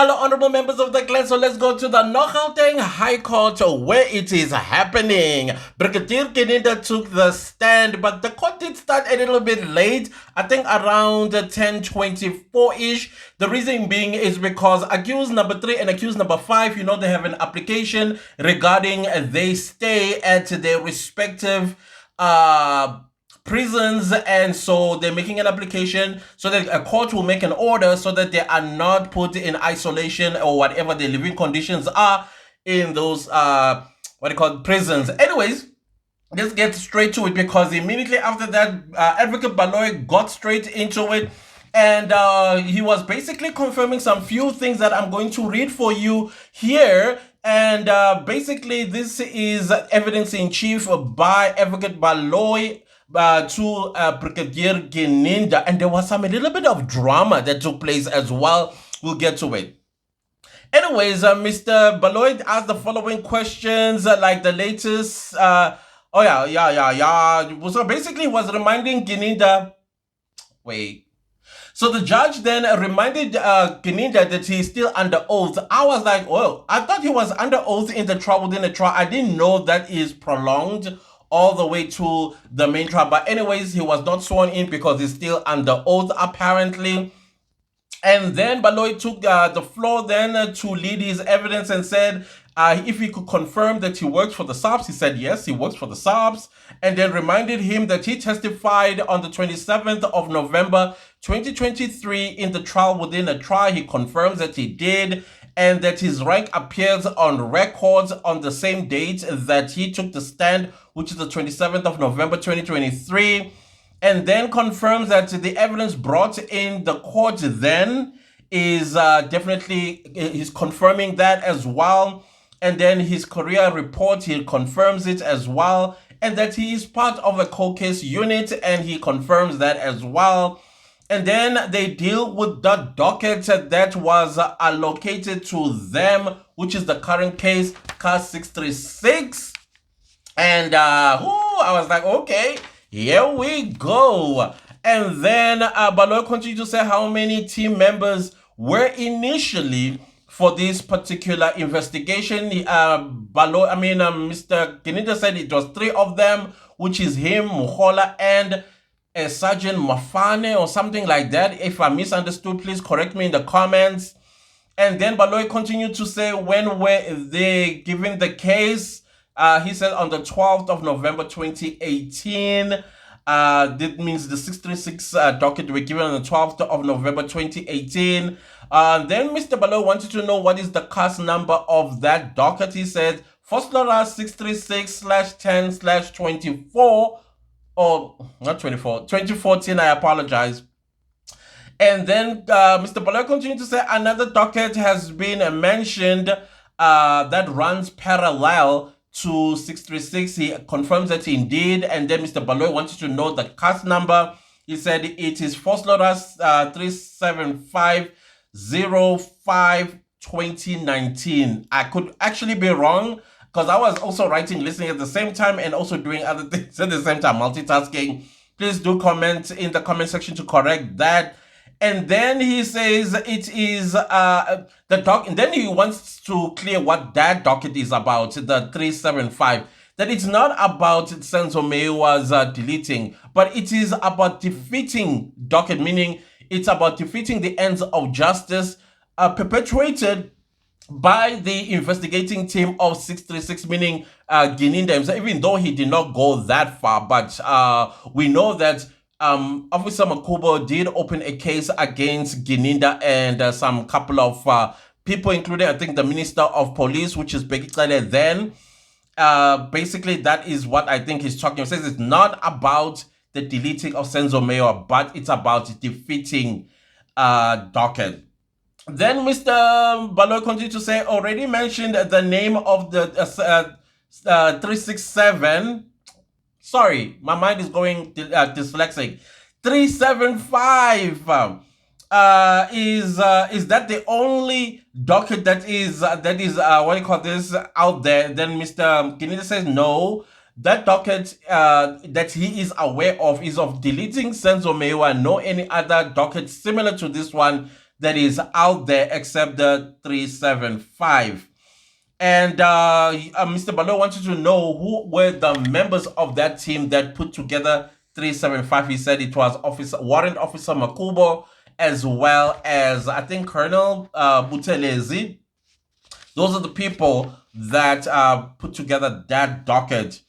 Hello, honorable members of the clan. So let's go to the Gauteng High Court where it is happening. Brigadier Gininda took the stand, but the court did start a little bit late. I think around 10:24-ish. The reason being is because accused number 3 and accused number 5, they have an application regarding they stay at their respective prisons, and so they're making an application so that a court will make an order so that they are not put in isolation or whatever their living conditions are in those prisons. Anyways, let's get straight to it, because immediately after that, Advocate Baloy got straight into it, and he was basically confirming some few things that I'm going to read for you here. And basically, this is evidence in chief by Advocate Baloy to Brigadier Gininda, and there was a little bit of drama that took place as well. We'll get to it. Anyways, Mr. Baloy asked the following questions, like the latest. So basically, he was reminding Gininda. So the judge then reminded Gininda that he's still under oath. I was like, oh, I thought he was under oath in the trial within the trial. I didn't know that is prolonged all the way to the main trial. But anyways, he was not sworn in because he's still under oath apparently. And then Baloy took the floor then to lead his evidence and said if he could confirm that he works for the SARS. He said yes, he works for the SARS, and then reminded him that he testified on the 27th of November 2023 in the trial within a trial. He confirms that he did, and that his rank appears on records on the same date that he took the stand, which is the 27th of November 2023, and then confirms that the evidence brought in the court then is he's confirming that as well. And then his career report, he confirms it as well, and that he is part of a cold case unit, and he confirms that as well. And then they deal with the docket that was allocated to them, which is the current case, case 636. And I was like, okay, here we go. And then Baloy continued to say how many team members were initially for this particular investigation. Mr. Gininda said it was 3 of them, which is him, Muhola, and Sergeant Mafane or something like that. If I misunderstood, please correct me in the comments. And then Baloy continued to say when were they given the case. He said on the 12th of November 2018. That means the 636 docket were given on the 12th of November 2018. Then Mr. Baloy wanted to know what is the case number of that docket. He said Foslora 636/10/24, or not 24, 2014, I apologize. And then Mr. Baloy continued to say another docket has been mentioned that runs parallel to 636. He confirms that indeed. And then Mr. Baloy wanted to know the case number. He said it is Foslora 37505/2019. I could actually be wrong, because I was also listening at the same time, and also doing other things at the same time, multitasking. Please do comment in the comment section to correct that. And then he says it is the doc, and then he wants to clear what that docket is about, the 375. That it's not about Senzo Mewa's deleting, but it is about defeating docket, meaning it's about defeating the ends of justice perpetuated by the investigating team of 636, meaning Gininda himself, even though he did not go that far. But we know that Officer Makubo did open a case against Gininda and some couple of people, including, I think, the Minister of Police, which is Bekele then. Basically, that is what I think he's talking about. He says it's not about the deleting of Senzo Mewa, but it's about defeating docket. Then Mr. Baloy continued to say, already mentioned the name of the 367. Sorry, my mind is going dyslexic. 375. Is that the only docket that is out there? Then Mr. Gininda says no. That docket that he is aware of is of deleting Senzo Mewa. No any other docket similar to this one that is out there except the 375. And Mr. Balo wanted to know who were the members of that team that put together 375. He said it was Warrant Officer Makubo, as well as, I think, Colonel Butelezi. Those are the people that put together that docket.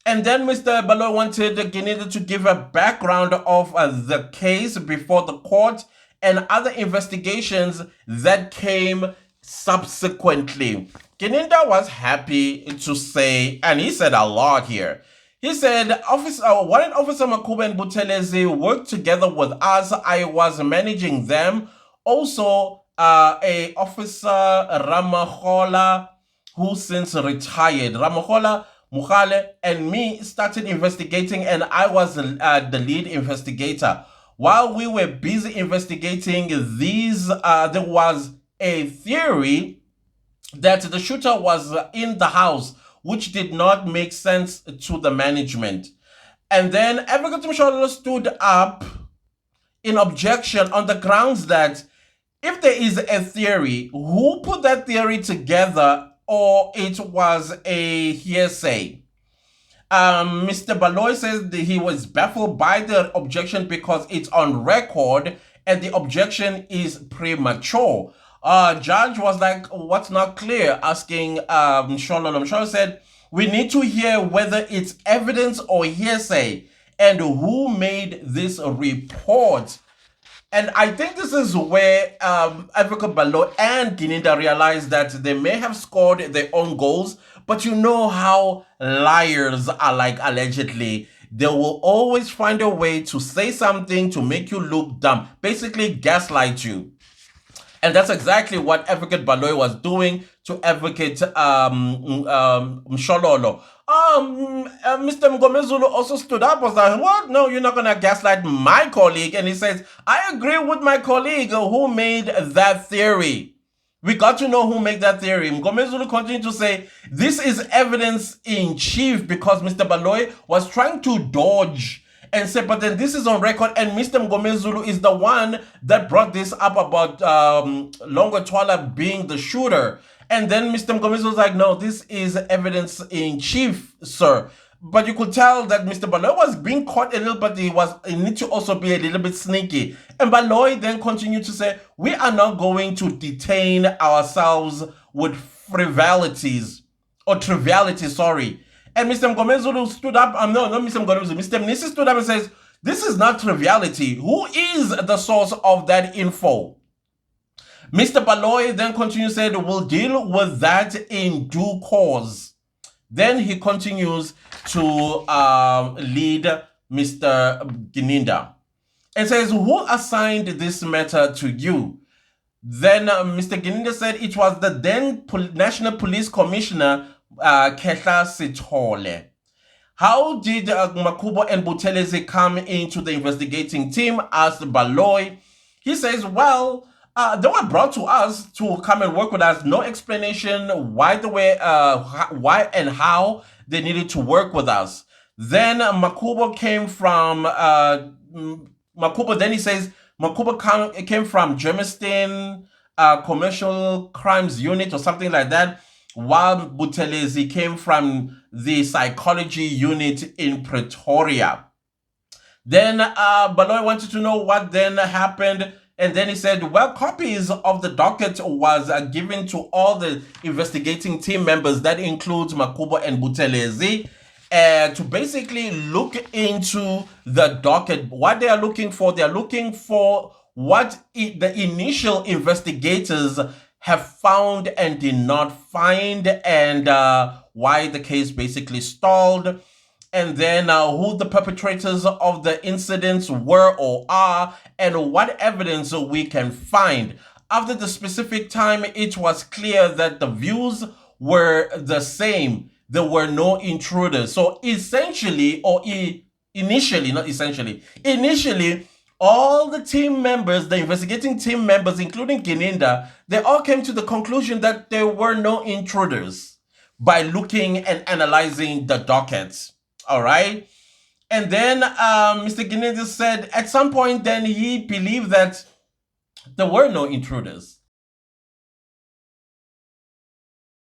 And then Mr. Balo wanted Gininda to give a background of the case before the court and other investigations that came subsequently. Gininda was happy to say, and he said a lot here. He said, Warrant Officer Makuba and Butelezi worked together with us. I was managing them. Also, a officer, Ramahola, who since retired. Ramahola, Mukhale, and me started investigating, and I was the lead investigator. While we were busy investigating these, there was a theory that the shooter was in the house, which did not make sense to the management. And then Advocate Msholo stood up in objection on the grounds that if there is a theory, who put that theory together, or it was a hearsay? Mr. Baloy says that he was baffled by the objection because it's on record and the objection is premature. Judge was like, what's not clear? Asking Msholo. Msholo said, we need to hear whether it's evidence or hearsay and who made this report. And I think this is where Advocate Balo and Gininda realized that they may have scored their own goals, but you know how liars are like, allegedly. They will always find a way to say something to make you look dumb, basically gaslight you. And that's exactly what Advocate Baloy was doing to Advocate Mshololo. Mr. Mgomezulu also stood up, was like, what? No, you're not going to gaslight my colleague. And he says, I agree with my colleague who made that theory. We got to know who made that theory. Mgomezulu continued to say, this is evidence in chief, because Mr. Baloy was trying to dodge and say, but then this is on record, and Mr. Mgomezulu is the one that brought this up about Longo Twala being the shooter. And then Mr. Mgomezulu was like, no, this is evidence in chief, sir. But you could tell that Mr. Baloy was being caught a little bit. He need to also be a little bit sneaky. And Baloy then continued to say, we are not going to detain ourselves with trivialities. And Mr. Mgomezulu stood up, no, not Mr. Mgomezulu, Mr. Mnisi stood up and says, this is not triviality. Who is the source of that info? Mr. Baloy then continues, said, we'll deal with that in due course. Then he continues to lead Mr. Gininda and says, who assigned this matter to you? Then Mr. Gininda said it was the then National Police Commissioner, Kehla Sithole. How did Makubo and Butelezi come into the investigating team? Asked Baloy. He says, well, they were brought to us to come and work with us. No explanation why why and how they needed to work with us. Then Makubo came from Makubo. Then he says Makubo came from Germiston Commercial Crimes Unit or something like that, while Butelezi came from the Psychology Unit in Pretoria. Then Baloy wanted to know what then happened. And then he said, well, copies of the docket was given to all the investigating team members, that includes Makubo and Butelezi, to basically look into the docket. What they are looking for, they are looking for what the initial investigators have found and did not find, and why the case basically stalled. And then who the perpetrators of the incidents were or are, and what evidence we can find. After the specific time, it was clear that the views were the same. There were no intruders. So essentially, initially, all the team members, the investigating team members, including Gininda, they all came to the conclusion that there were no intruders by looking and analyzing the dockets. All right. And then Mr. Gininda said at some point then he believed that There were no intruders.